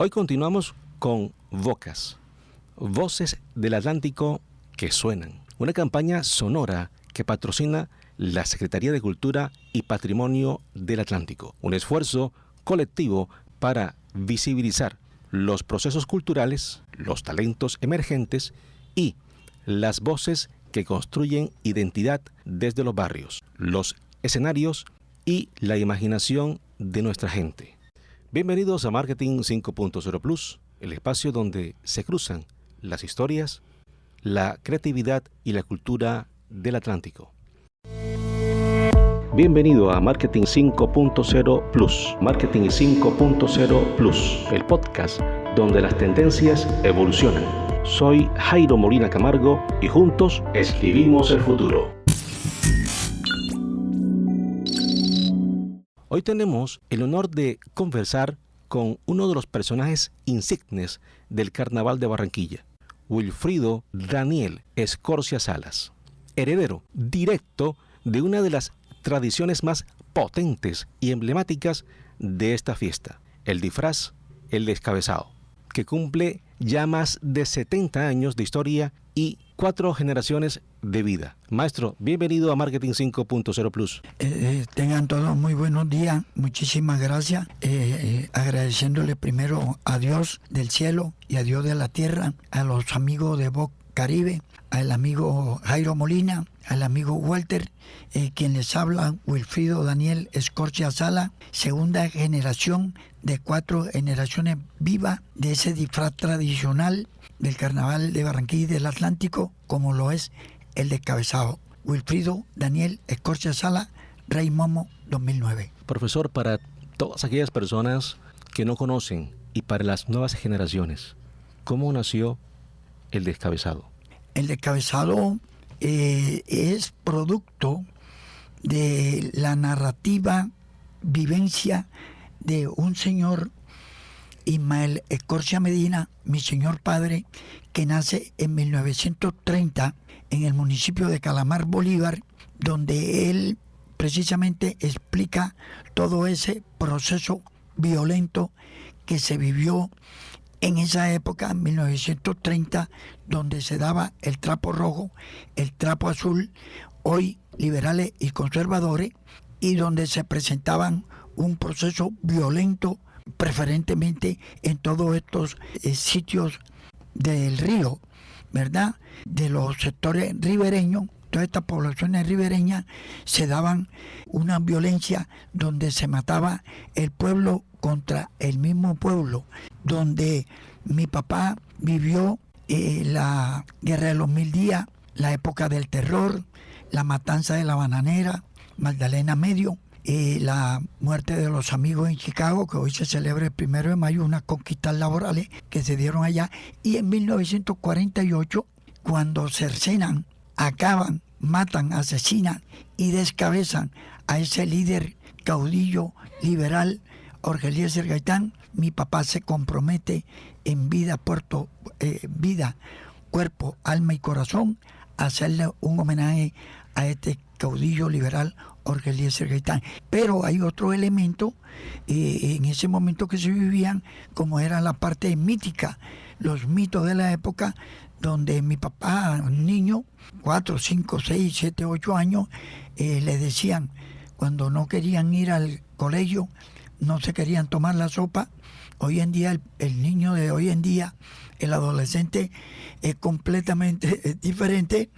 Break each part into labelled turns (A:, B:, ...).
A: Hoy continuamos con Vocas, Voces del Atlántico que Suenan, una campaña sonora que patrocina la Secretaría de Cultura y Patrimonio del Atlántico, un esfuerzo colectivo para visibilizar los procesos culturales, los talentos emergentes y las voces que construyen identidad desde los barrios, los escenarios y la imaginación de nuestra gente. Bienvenidos a Marketing 5.0 Plus, el espacio donde se cruzan las historias, la creatividad y la cultura del Atlántico. Bienvenido a Marketing 5.0 Plus, Marketing 5.0 Plus, el podcast donde las tendencias evolucionan. Soy Jairo Molina Camargo y juntos escribimos el futuro. Hoy tenemos el honor de conversar con uno de los personajes insignes del Carnaval de Barranquilla, Wilfrido Daniel Escorcia Salas, heredero directo de una de las tradiciones más potentes y emblemáticas de esta fiesta, el disfraz, el descabezado, que cumple ya más de 70 años de historia y 4 generaciones de vida. Maestro, bienvenido a Marketing 5.0 Plus.
B: Tengan todos muy buenos días, muchísimas gracias. Agradeciéndole primero a Dios del cielo y a Dios de la tierra, a los amigos de Voz Caribe, al amigo Jairo Molina, al amigo Walter, quien les habla, Wilfrido Daniel Escorcia Sala, segunda generación de 4 generaciones vivas de ese disfraz tradicional del Carnaval de Barranquilla y del Atlántico, como lo es el descabezado. Wilfrido Daniel Escorcia Sala, Rey Momo 2009.
A: Profesor, para todas aquellas personas que no conocen y para las nuevas generaciones, ¿cómo nació el descabezado?
B: El descabezado es producto de la narrativa, vivencia de un señor, Ismael Escorcia Medina, mi señor padre, que nace en 1930 en el municipio de Calamar, Bolívar, donde él precisamente explica todo ese proceso violento que se vivió en esa época, en 1930, donde se daba el trapo rojo, el trapo azul, hoy liberales y conservadores, y donde se presentaban un proceso violento, preferentemente en todos estos sitios del río, ¿verdad? De los sectores ribereños, todas estas poblaciones ribereñas, se daban una violencia donde se mataba el pueblo contra el mismo pueblo, donde mi papá vivió la Guerra de los 1000 días, la época del terror, la matanza de la Bananera, Magdalena Medio, la muerte de los amigos en Chicago, que hoy se celebra el 1 de mayo, unas conquistas laborales que se dieron allá, y en 1948, cuando cercenan, acaban, matan, asesinan y descabezan a ese líder caudillo liberal, Jorge Eliezer Gaitán, mi papá se compromete en vida, cuerpo, alma y corazón a hacerle un homenaje a este caudillo liberal Jorge Eliezer Gaitán. Pero hay otro elemento en ese momento que se vivían, como era la parte mítica, los mitos de la época, donde mi papá, un niño, 4, 5, 6, 7, 8 años, le decían, cuando no querían ir al colegio, no se querían tomar la sopa. Hoy en día, el niño de hoy en día, el adolescente, es completamente diferente,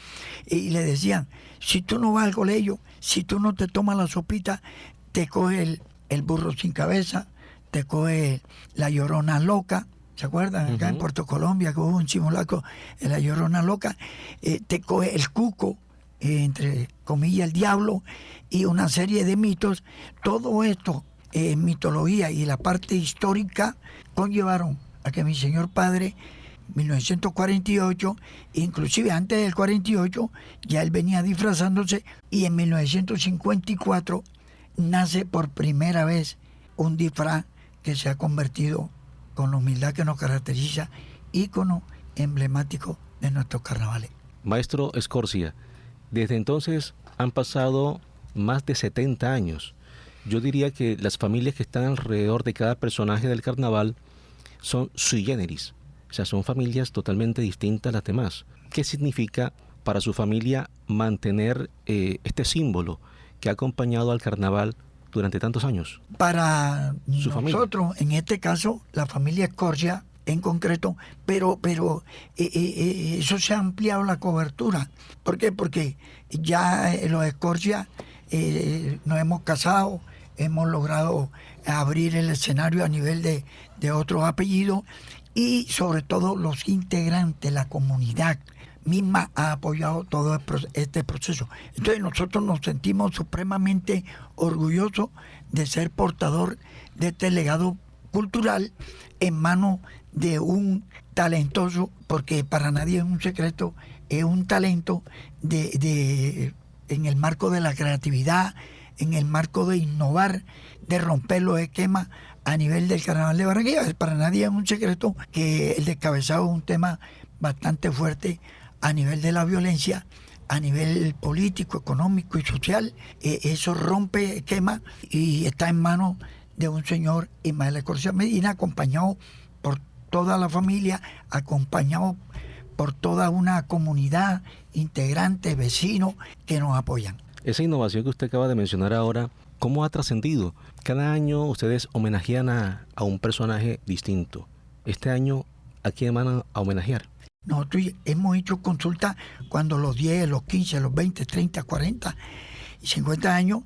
B: y le decían, si tú no vas al colegio, si tú no te tomas la sopita, te coge el burro sin cabeza, te coge la llorona loca. ¿Se acuerdan? Acá en Puerto Colombia, que hubo un simulacro de la llorona loca, te coge el cuco, entre comillas el diablo, y una serie de mitos. Todo esto, mitología y la parte histórica, conllevaron a que mi señor padre, 1948, inclusive antes del 48, ya él venía disfrazándose, y en 1954 nace por primera vez un disfraz que se ha convertido, con la humildad que nos caracteriza, ícono emblemático de nuestros carnavales.
A: Maestro Escorcia, desde entonces han pasado más de 70 años. Yo diría que las familias que están alrededor de cada personaje del carnaval son sui generis, o sea, son familias totalmente distintas a las demás. ¿Qué significa para su familia mantener este símbolo que ha acompañado al carnaval durante tantos años?
B: Para
A: Su
B: nosotros,
A: familia.
B: en este caso, la familia Escorcia en concreto, pero eso se ha ampliado la cobertura. ¿Por qué? Porque ya los Escorcia nos hemos casado, hemos logrado abrir el escenario a nivel de otros apellidos y sobre todo los integrantes, la comunidad misma ha apoyado todo este proceso. Entonces nosotros nos sentimos supremamente orgullosos de ser portador de este legado cultural en manos de un talentoso, porque para nadie es un secreto, es un talento en el marco de la creatividad, en el marco de innovar, de romper los esquemas a nivel del Carnaval de Barranquilla. Para nadie es un secreto que el descabezado es un tema bastante fuerte a nivel de la violencia, a nivel político, económico y social. Eso rompe esquemas y está en manos de un señor Ismael Escorcia Medina, acompañado por toda la familia, acompañado por toda una comunidad integrante, vecinos que nos apoyan.
A: Esa innovación que usted acaba de mencionar ahora, ¿cómo ha trascendido? Cada año ustedes homenajean a un personaje distinto. Este año, ¿a quién van a homenajear?
B: Nosotros hemos hecho consultas cuando los 10, los 15, los 20, 30, 40 y 50 años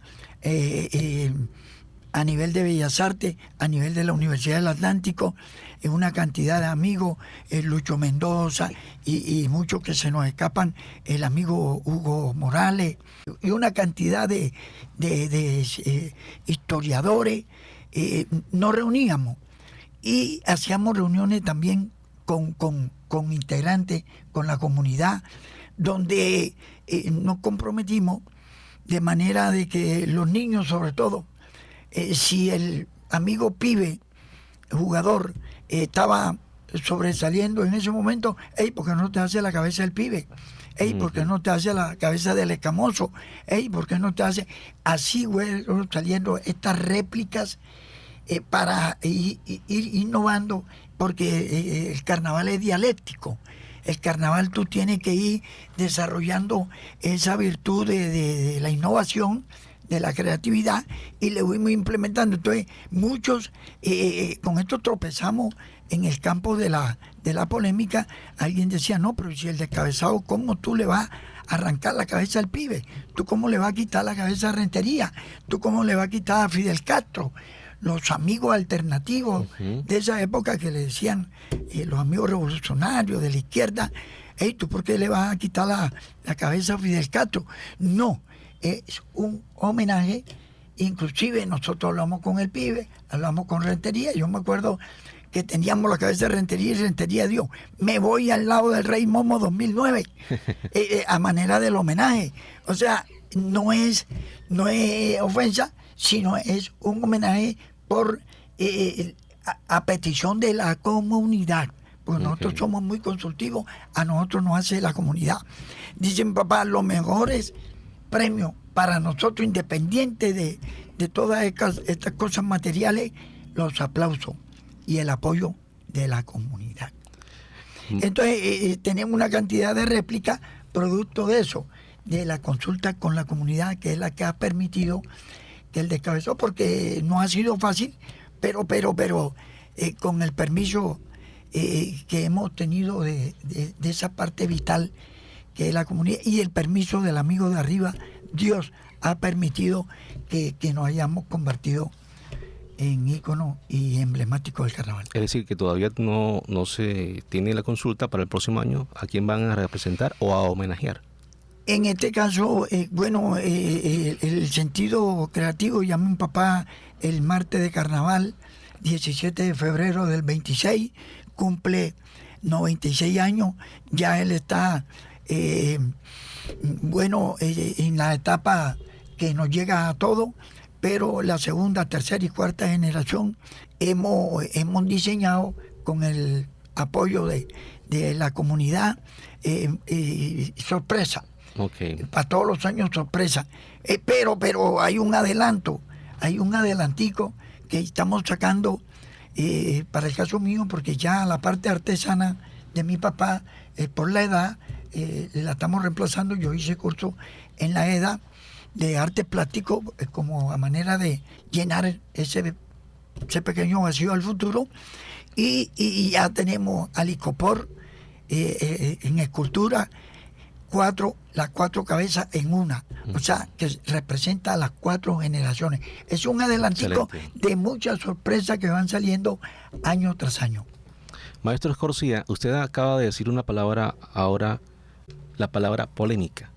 B: a nivel de Bellas Artes, a nivel de la Universidad del Atlántico, una cantidad de amigos, Lucho Mendoza y muchos que se nos escapan, el amigo Hugo Morales, y una cantidad de historiadores. Nos reuníamos y hacíamos reuniones también con integrantes, con la comunidad, donde nos comprometimos de manera de que los niños, sobre todo, si el amigo pibe, jugador, estaba sobresaliendo en ese momento, ¿por qué no te hace la cabeza del pibe? ¿Por qué no te hace la cabeza del escamoso? ¿Por qué no te hace? Así, güey, saliendo estas réplicas para ir innovando, porque el carnaval es dialéctico. El carnaval tú tienes que ir desarrollando esa virtud de la innovación, de la creatividad, y le fuimos implementando. Entonces, muchos, con esto tropezamos en el campo de la polémica. Alguien decía, no, pero si el descabezado, ¿cómo tú le vas a arrancar la cabeza al pibe? ¿Tú cómo le vas a quitar la cabeza a Rentería? ¿Tú cómo le vas a quitar a Fidel Castro? Los amigos alternativos de esa época que le decían, los amigos revolucionarios de la izquierda, ¿tú por qué le vas a quitar la cabeza a Fidel Castro? No, es un homenaje. Inclusive nosotros hablamos con el pibe, hablamos con Rentería. Yo me acuerdo que teníamos la cabeza de Rentería y Rentería dio, me voy al lado del Rey Momo 2009, a manera del homenaje. O sea, no es ofensa, sino es un homenaje por a petición de la comunidad, porque nosotros somos muy consultivos, a nosotros nos hace la comunidad. Dicen, papá, los mejores premios para nosotros, independiente de todas estas cosas materiales, los aplausos y el apoyo de la comunidad. Entonces, tenemos una cantidad de réplicas producto de eso, de la consulta con la comunidad, que es la que ha permitido que el descabezado, porque no ha sido fácil, pero con el permiso que hemos tenido de esa parte vital que es la comunidad y el permiso del amigo de arriba, Dios ha permitido que nos hayamos convertido en ícono y emblemático del carnaval.
A: Es decir, que todavía no se tiene la consulta para el próximo año a quién van a representar o a homenajear.
B: En este caso, el sentido creativo, llamé a mi papá el martes de carnaval, 17 de febrero del 26, cumple 96 años, ya él está, en la etapa que nos llega a todo, pero la segunda, tercera y cuarta generación hemos diseñado con el apoyo de la comunidad sorpresa.
A: Okay.
B: Para todos los años sorpresa. Pero hay un adelantico que estamos sacando para el caso mío, porque ya la parte artesana de mi papá, por la edad, la estamos reemplazando. Yo hice curso en la EDA de arte plástico como a manera de llenar ese pequeño vacío al futuro, y ya tenemos al Icopor en escultura, las cuatro cabezas en una, o sea, que representa a las 4 generaciones. Es un adelantico de muchas sorpresas que van saliendo año tras año.
A: Maestro Escorcia, usted acaba de decir una palabra ahora, la palabra polémica.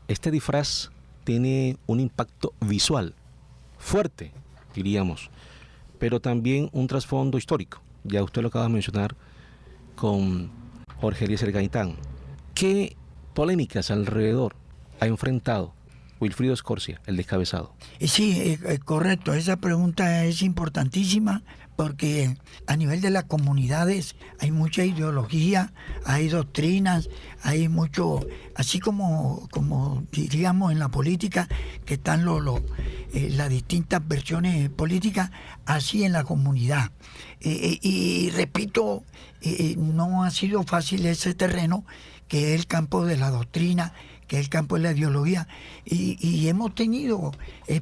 A: Este disfraz tiene un impacto visual fuerte, diríamos, pero también un trasfondo histórico. Ya usted lo acaba de mencionar con Jorge Eliezer Gaitán. ¿Qué polémicas alrededor ha enfrentado Wilfrido Escorcia, el descabezado?
B: Sí, correcto. Esa pregunta es importantísima porque a nivel de las comunidades hay mucha ideología, hay doctrinas, hay mucho, así como diríamos en la política, que están las distintas versiones políticas, así en la comunidad. Y repito, no ha sido fácil ese terreno, que es el campo de la doctrina, que es el campo de la ideología, y hemos tenido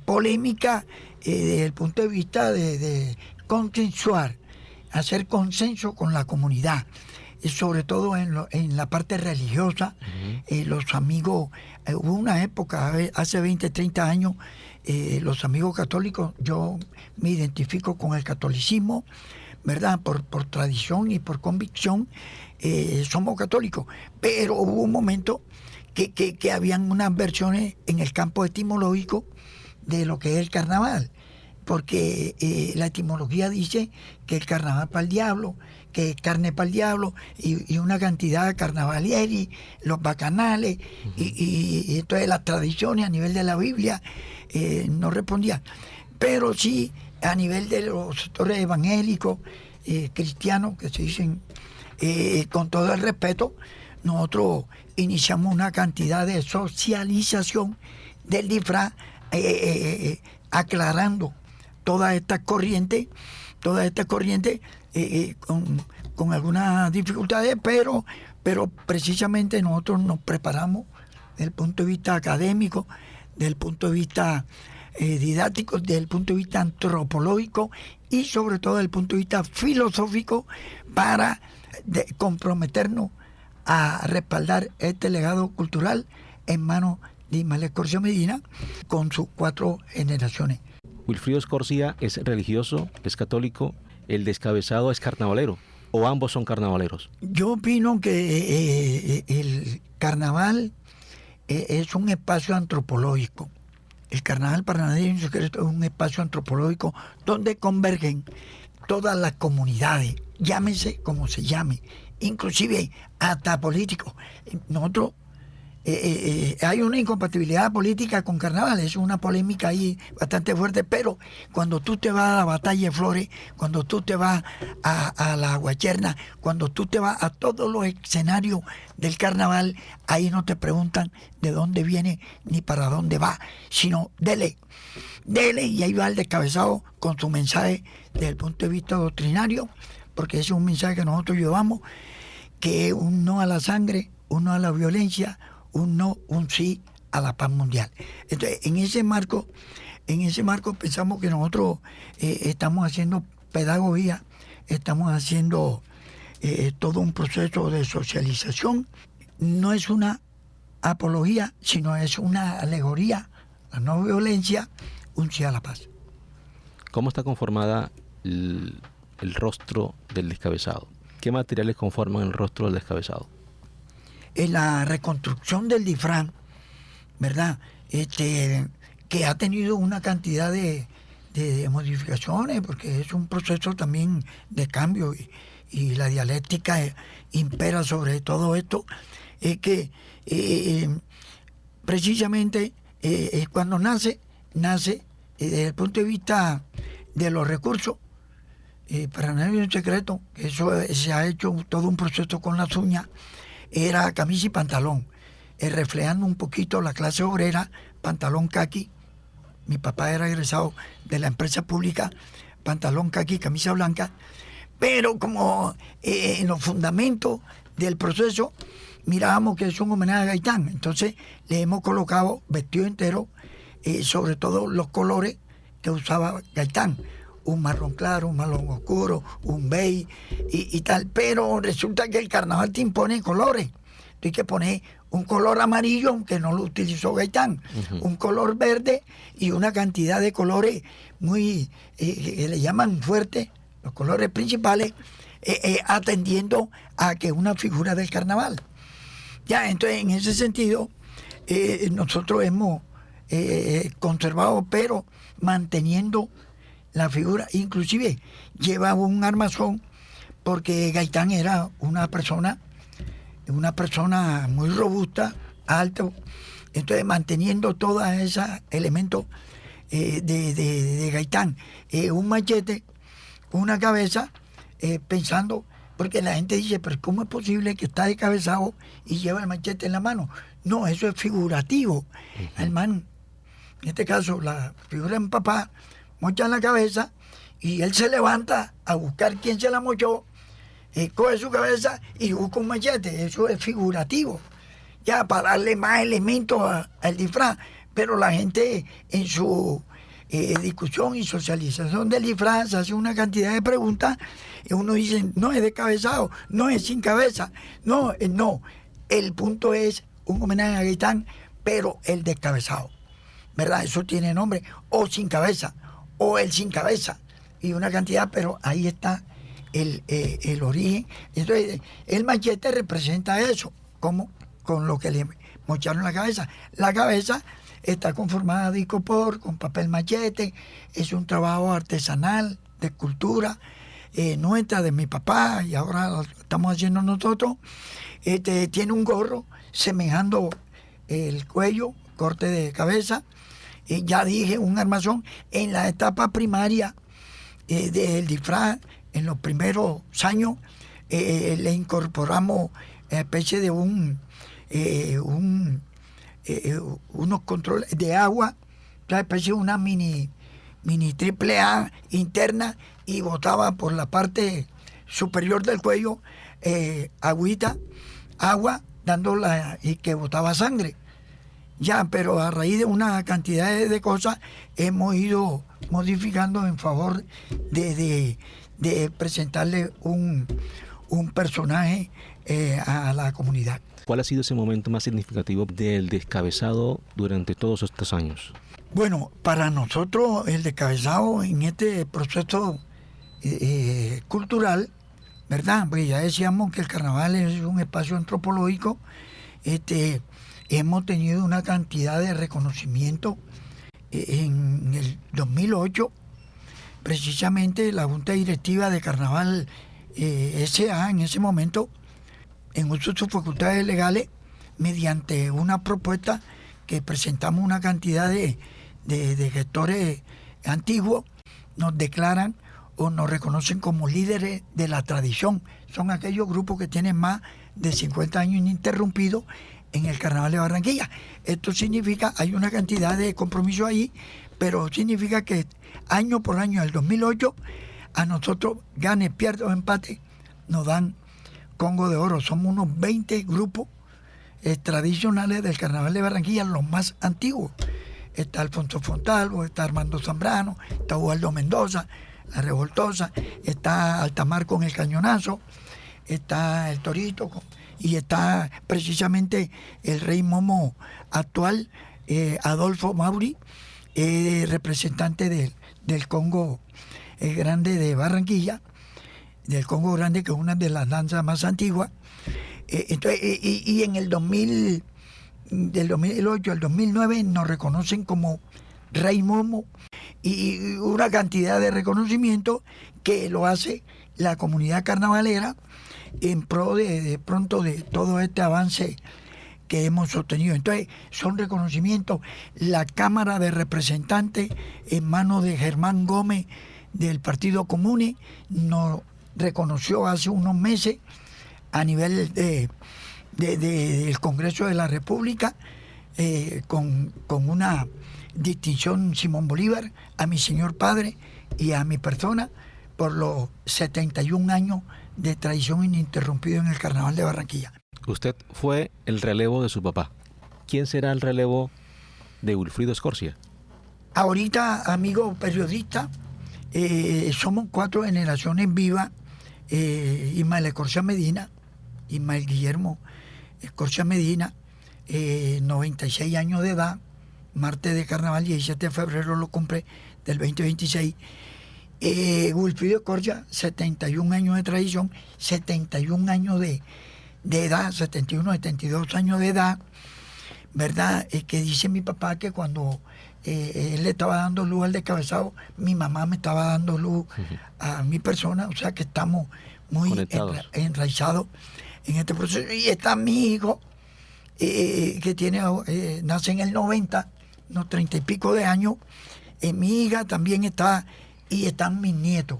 B: polémica desde el punto de vista de consensuar, hacer consenso con la comunidad, sobre todo en la parte religiosa. Los amigos, hubo una época, hace 20, 30 años, los amigos católicos, yo me identifico con el catolicismo, ¿verdad? Por tradición y por convicción, somos católicos, pero hubo un momento que habían unas versiones en el campo etimológico de lo que es el carnaval, porque la etimología dice que el carnaval para el diablo, que es carne para el diablo, y una cantidad de carnavalieri, los bacanales, y entonces las tradiciones a nivel de la Biblia no respondían. Pero sí, a nivel de los sectores evangélicos, cristianos, que se dicen con todo el respeto, nosotros iniciamos una cantidad de socialización del disfraz, aclarando todas estas corrientes, con algunas dificultades, pero precisamente nosotros nos preparamos desde el punto de vista académico, desde el punto de vista didáctico, desde el punto de vista antropológico y sobre todo desde el punto de vista filosófico, para comprometernos a respaldar este legado cultural en manos de Ismael Escorcia Medina con sus 4 generaciones.
A: Wilfrido Escorcia es religioso, es católico, el descabezado es carnavalero, o ambos son carnavaleros.
B: Yo opino que el carnaval es un espacio antropológico. El carnaval paranaense secreto es un espacio antropológico donde convergen todas las comunidades, llámese como se llame, inclusive hasta políticos. Nosotros hay una incompatibilidad política con carnaval, es una polémica ahí bastante fuerte, pero cuando tú te vas a la Batalla de Flores, cuando tú te vas a la Guacherna, cuando tú te vas a todos los escenarios del carnaval, ahí no te preguntan de dónde viene ni para dónde va, sino dele, y ahí va el descabezado con su mensaje desde el punto de vista doctrinario, porque ese es un mensaje que nosotros llevamos, que es un no a la sangre, un no a la violencia, un no, un sí a la paz mundial. Entonces, en ese marco pensamos que nosotros estamos haciendo pedagogía, estamos haciendo todo un proceso de socialización. No es una apología, sino es una alegoría, la no violencia, un sí a la paz.
A: ¿Cómo está conformada el rostro del descabezado? ¿Qué materiales conforman el rostro del descabezado?
B: En la reconstrucción del disfraz, ¿verdad? Que ha tenido una cantidad de modificaciones, porque es un proceso también de cambio, y la dialéctica impera sobre todo esto. Es que precisamente cuando nace desde el punto de vista de los recursos, para nadie es un secreto, eso se ha hecho todo un proceso con las uñas. Era camisa y pantalón, reflejando un poquito la clase obrera, pantalón caqui. Mi papá era egresado de la empresa pública, pantalón caqui, camisa blanca, pero como en los fundamentos del proceso mirábamos que es un homenaje a Gaitán, entonces le hemos colocado vestido entero, sobre todo los colores que usaba Gaitán, un marrón claro, un marrón oscuro, un beige y tal, pero resulta que el carnaval te impone colores. Tú hay que poner un color amarillo, aunque no lo utilizó Gaitán, un color verde y una cantidad de colores muy, que le llaman fuertes, los colores principales, atendiendo a que es una figura del carnaval. Ya, entonces en ese sentido, nosotros hemos conservado, pero manteniendo la figura, inclusive llevaba un armazón, porque Gaitán era una persona muy robusta, alto, entonces manteniendo todos esos elementos de Gaitán, un machete, una cabeza, pensando, porque la gente dice, pero ¿cómo es posible que está descabezado y lleva el machete en la mano? No, eso es figurativo. Hermano, en este caso, la figura de mi papá mocha la cabeza y él se levanta a buscar quién se la mochó, coge su cabeza y busca un machete. Eso es figurativo, ya para darle más elementos al disfraz. Pero la gente en su discusión y socialización del disfraz hace una cantidad de preguntas y uno dice, no es descabezado, no es sin cabeza, no. El punto es un homenaje a Gaitán, pero el descabezado, ¿verdad? Eso tiene nombre, o sin cabeza, o el sin cabeza, y una cantidad, pero ahí está el origen. Entonces, el machete representa eso, como con lo que le mocharon la cabeza. La cabeza está conformada de icopor, con papel machete, es un trabajo artesanal, de escultura, nuestra, de mi papá, y ahora lo estamos haciendo nosotros. Tiene un gorro semejando el cuello, corte de cabeza. Ya dije, un armazón. En la etapa primaria del disfraz, en los primeros años, le incorporamos especie de unos controles de agua, una especie de una mini triple A interna, y botaba por la parte superior del cuello agua, dándola, y que botaba sangre. Ya, pero a raíz de una cantidad de cosas hemos ido modificando en favor de presentarle un personaje a la comunidad.
A: ¿Cuál ha sido ese momento más significativo del descabezado durante todos estos años?
B: Bueno, para nosotros el descabezado en este proceso cultural, ¿verdad? Pues ya decíamos que el carnaval es un espacio antropológico. Hemos tenido una cantidad de reconocimiento. En el 2008, precisamente la Junta Directiva de Carnaval S.A. en ese momento, en uso de sus facultades legales, mediante una propuesta que presentamos una cantidad de gestores antiguos, nos declaran o nos reconocen como líderes de la tradición. Son aquellos grupos que tienen más de 50 años ininterrumpidos en el Carnaval de Barranquilla. Esto significa, hay una cantidad de compromiso ahí, pero significa que año por año, el 2008, a nosotros, gane, pierde o empate, nos dan Congo de Oro. Somos unos 20 grupos tradicionales del Carnaval de Barranquilla, los más antiguos. Está Alfonso Fontalvo, está Armando Zambrano, está Ubaldo Mendoza, La Revoltosa, está Altamar con el Cañonazo, está el Torito, y está precisamente el Rey Momo actual, Adolfo Mauri, representante del Congo Grande de Barranquilla, del Congo Grande, que es una de las danzas más antiguas. Entonces, y en el del 2008 al 2009 nos reconocen como Rey Momo, y una cantidad de reconocimiento que lo hace la comunidad carnavalera en pro de pronto de todo este avance que hemos obtenido. Entonces, son reconocimientos. La Cámara de Representantes, en manos de Germán Gómez del Partido Comune, nos reconoció hace unos meses a nivel del Congreso de la República, con una distinción Simón Bolívar, a mi señor padre, y a mi persona por los 71 años de tradición ininterrumpida en el Carnaval de Barranquilla.
A: Usted fue el relevo de su papá. ¿Quién será el relevo de Wilfrido Escorcia?
B: Ahorita, amigo periodista, somos 4 generaciones vivas. Ismael Escorcia Medina, Ismael Guillermo Escorcia Medina, 96 años de edad, martes de carnaval, 17 de febrero lo compré, del 2026. Wilfrido Escorcia, 71 años de tradición, 71 años de edad, 71, 72 años de edad, ¿verdad? Que dice mi papá que cuando él le estaba dando luz al descabezado, mi mamá me estaba dando luz a mi persona, o sea que estamos muy enraizados en este proceso. Y está mi hijo, que tiene nace en el 90, unos 30 y pico de años. Mi hija también está, y están mis nietos.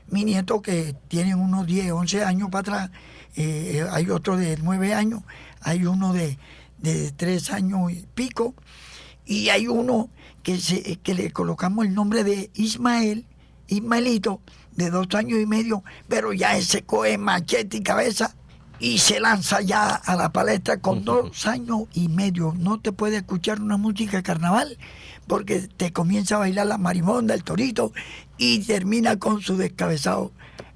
B: Mis nietos que tienen unos 10, 11 años para atrás, hay otro de 9 años, hay uno de 3 años y pico, y hay uno que le colocamos el nombre de Ismaelito, de 2 años y medio, pero ya ese coge machete y cabeza y se lanza ya a la palestra con 2 años y medio. No te puede escuchar una música de carnaval porque te comienza a bailar la marimonda, el torito, y termina con su descabezado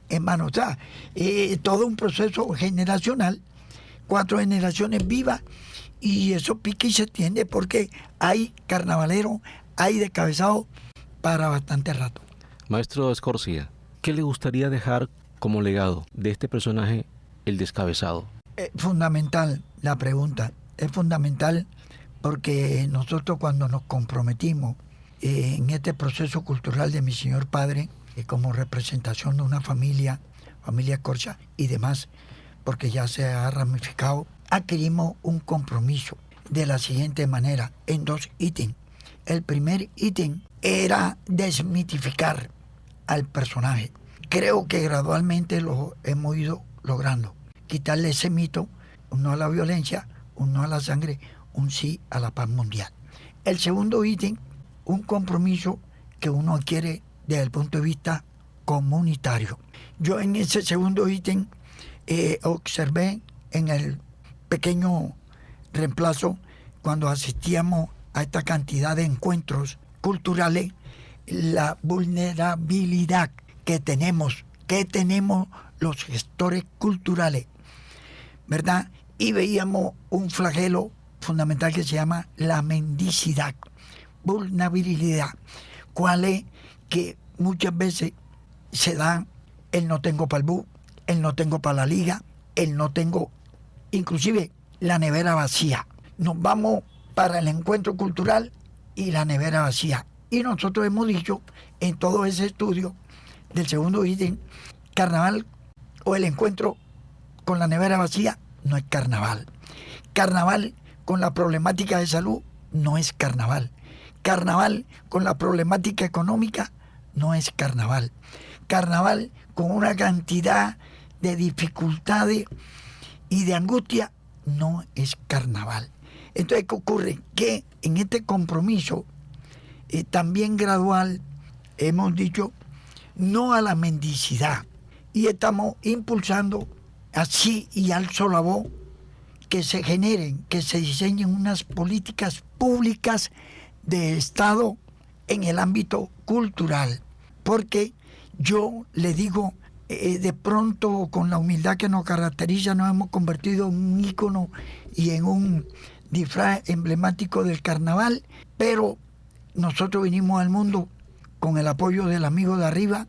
B: en mano. O sea, todo un proceso generacional, 4 generaciones vivas, y eso pica y se extiende porque hay carnavalero, hay descabezado para bastante rato.
A: Maestro Escorcia, ¿qué le gustaría dejar como legado de este personaje, el descabezado?
B: Es fundamental la pregunta, es fundamental porque nosotros cuando nos comprometimos en este proceso cultural de mi señor padre, como representación de una familia Escorcia y demás, porque ya se ha ramificado, adquirimos un compromiso de la siguiente manera, en 2 ítems. El primer ítem era desmitificar al personaje. Creo que gradualmente lo hemos ido logrando. Quitarle ese mito, un no a la violencia, un no a la sangre, un sí a la paz mundial. El segundo ítem, un compromiso que uno adquiere desde el punto de vista comunitario. Yo en ese segundo ítem observé en el pequeño reemplazo, cuando asistíamos a esta cantidad de encuentros culturales, la vulnerabilidad que tenemos los gestores culturales, ¿verdad? Y veíamos un flagelo fundamental que se llama la mendicidad, vulnerabilidad, cuál es que muchas veces se da el no tengo para el bus, el no tengo para la liga, el no tengo, inclusive la nevera vacía. Nos vamos para el encuentro cultural y la nevera vacía. Y nosotros hemos dicho en todo ese estudio del segundo ítem, carnaval o el encuentro con la nevera vacía no es carnaval. Carnaval con la problemática de salud no es carnaval. Carnaval con la problemática económica no es carnaval. Carnaval con una cantidad de dificultades y de angustia no es carnaval. Entonces, ¿qué ocurre? Que en este compromiso también gradual hemos dicho no a la mendicidad y estamos impulsando así y alzo la voz que se generen, que se diseñen unas políticas públicas de Estado en el ámbito cultural, porque yo le digo, de pronto con la humildad que nos caracteriza nos hemos convertido en un ícono y en un disfraz emblemático del carnaval, pero nosotros vinimos al mundo con el apoyo del amigo de arriba.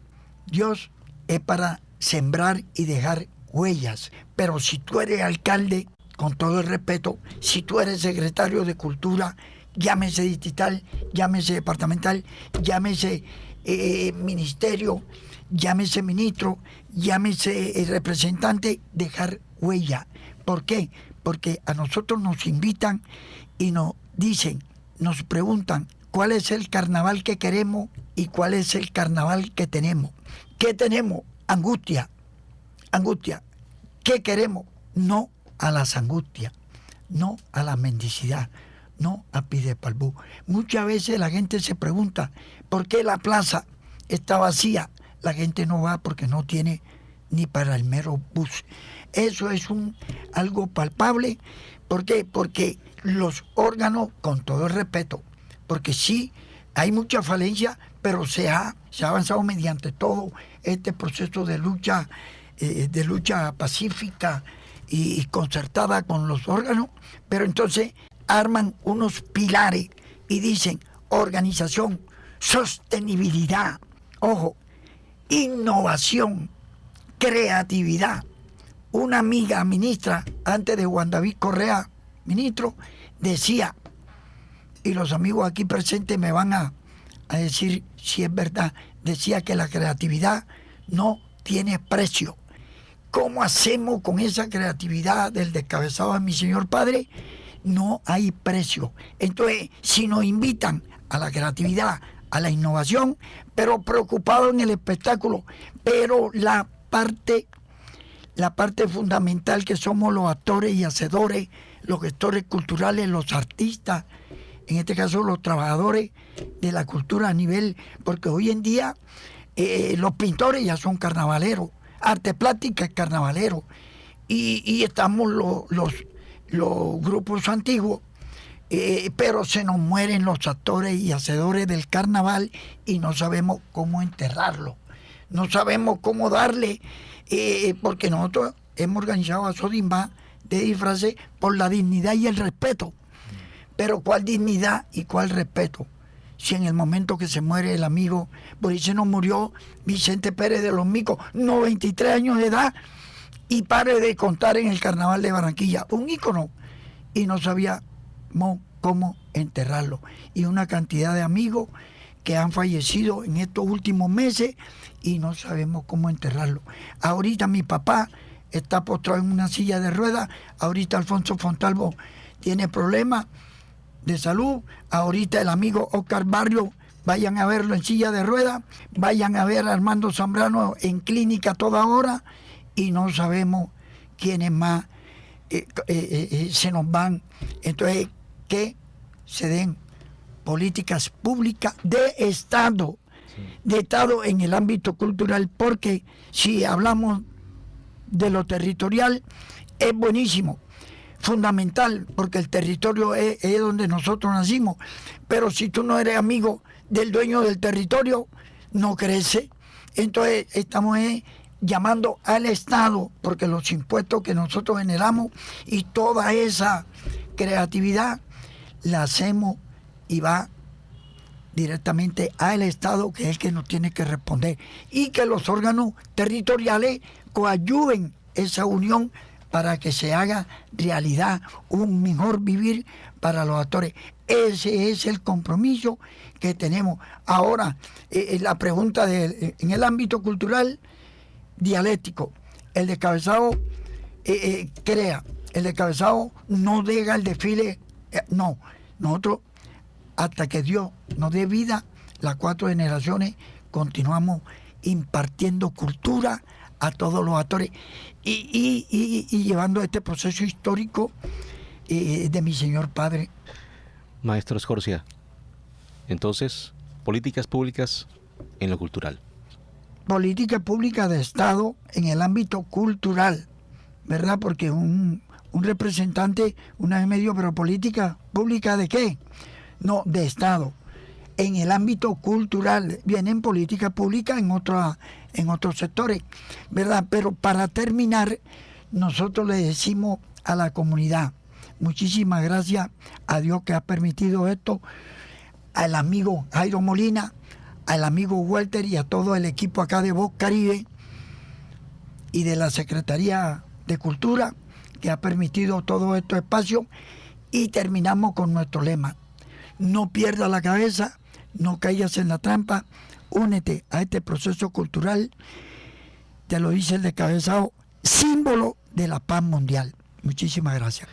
B: Dios es para sembrar y dejar huellas, pero si tú eres alcalde, con todo el respeto, si tú eres secretario de Cultura, llámese distrital, llámese departamental, llámese ministerio, llámese ministro, llámese representante, dejar huella. ¿Por qué? Porque a nosotros nos invitan y nos dicen, nos preguntan cuál es el carnaval que queremos y cuál es el carnaval que tenemos. ¿Qué tenemos? Angustia. Angustia. ¿Qué queremos? No a las angustias, no a la mendicidad, no a pide palbú. Muchas veces la gente se pregunta, ¿por qué la plaza está vacía, la gente no va porque no tiene ni para el mero bus. Eso es algo palpable. ¿Por qué? Porque los órganos, con todo el respeto, porque sí hay mucha falencia, pero se ha avanzado mediante todo este proceso de lucha pacífica y concertada con los órganos, pero entonces arman unos pilares y dicen organización, sostenibilidad, ojo, innovación, creatividad. Una amiga ministra, antes de Juan David Correa, ministro, decía, y los amigos aquí presentes me van a decir si es verdad, decía que la creatividad no tiene precio. ¿Cómo hacemos con esa creatividad del descabezado de mi señor padre? No hay precio. Entonces, si nos invitan a la creatividad, a la innovación, pero preocupados en el espectáculo, pero la parte fundamental que somos los actores y hacedores, los gestores culturales, los artistas, en este caso los trabajadores de la cultura a nivel, porque hoy en día los pintores ya son carnavaleros, arte plástica es carnavalero, y estamos los grupos antiguos, pero se nos mueren los actores y hacedores del carnaval y no sabemos cómo enterrarlo, no sabemos cómo darle, porque nosotros hemos organizado a Sodimba de disfraces por la dignidad y el respeto. Pero ¿cuál dignidad y cuál respeto? Si en el momento que se muere el amigo, pues ahí se nos murió Vicente Pérez de los Micos, 93 años de edad, y pare de contar en el Carnaval de Barranquilla, un ícono, y no sabíamos cómo enterrarlo. Y una cantidad de amigos que han fallecido en estos últimos meses y no sabemos cómo enterrarlo. Ahorita mi papá está postrado en una silla de ruedas, ahorita Alfonso Fontalvo tiene problemas de salud, ahorita el amigo Oscar Barrio, vayan a verlo en silla de ruedas, vayan a ver a Armando Zambrano en clínica toda hora, y no sabemos quiénes más se nos van. Entonces, que se den políticas públicas de Estado en el ámbito cultural, porque si hablamos de lo territorial, es buenísimo, fundamental, porque el territorio es donde nosotros nacimos, pero si tú no eres amigo del dueño del territorio, no crece. Entonces estamos llamando al Estado, porque los impuestos que nosotros generamos y toda esa creatividad la hacemos y va directamente al Estado, que es el que nos tiene que responder, y que los órganos territoriales coadyuven esa unión para que se haga realidad un mejor vivir para los actores. Ese es el compromiso que tenemos. Ahora, la pregunta en el ámbito cultural, dialéctico, el descabezado crea, el descabezado no deja el desfile, no, nosotros hasta que Dios nos dé vida, las 4 generaciones continuamos impartiendo cultura a todos los actores y llevando este proceso histórico de mi señor padre.
A: Maestro Escorcia, entonces, políticas públicas en lo cultural.
B: Política pública de Estado en el ámbito cultural, ¿verdad? Porque un representante una vez me dijo, pero política pública ¿de qué? No, de Estado. En el ámbito cultural vienen políticas públicas en otros sectores, ¿verdad? Pero para terminar, nosotros le decimos a la comunidad, muchísimas gracias a Dios que ha permitido esto, al amigo Jairo Molina, al amigo Walter y a todo el equipo acá de Voz Caribe y de la Secretaría de Cultura, que ha permitido todo estos espacios, y terminamos con nuestro lema: no pierdas la cabeza, no caigas en la trampa, únete a este proceso cultural, te lo dice el descabezado, símbolo de la paz mundial. Muchísimas gracias.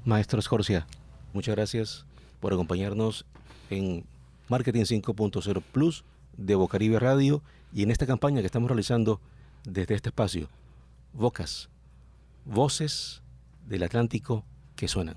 A: Maestro Escorcia, muchas gracias por acompañarnos en Marketing 5.0 Plus de Bocaribe Radio y en esta campaña que estamos realizando desde este espacio, Vocas, voces del Atlántico que suenan.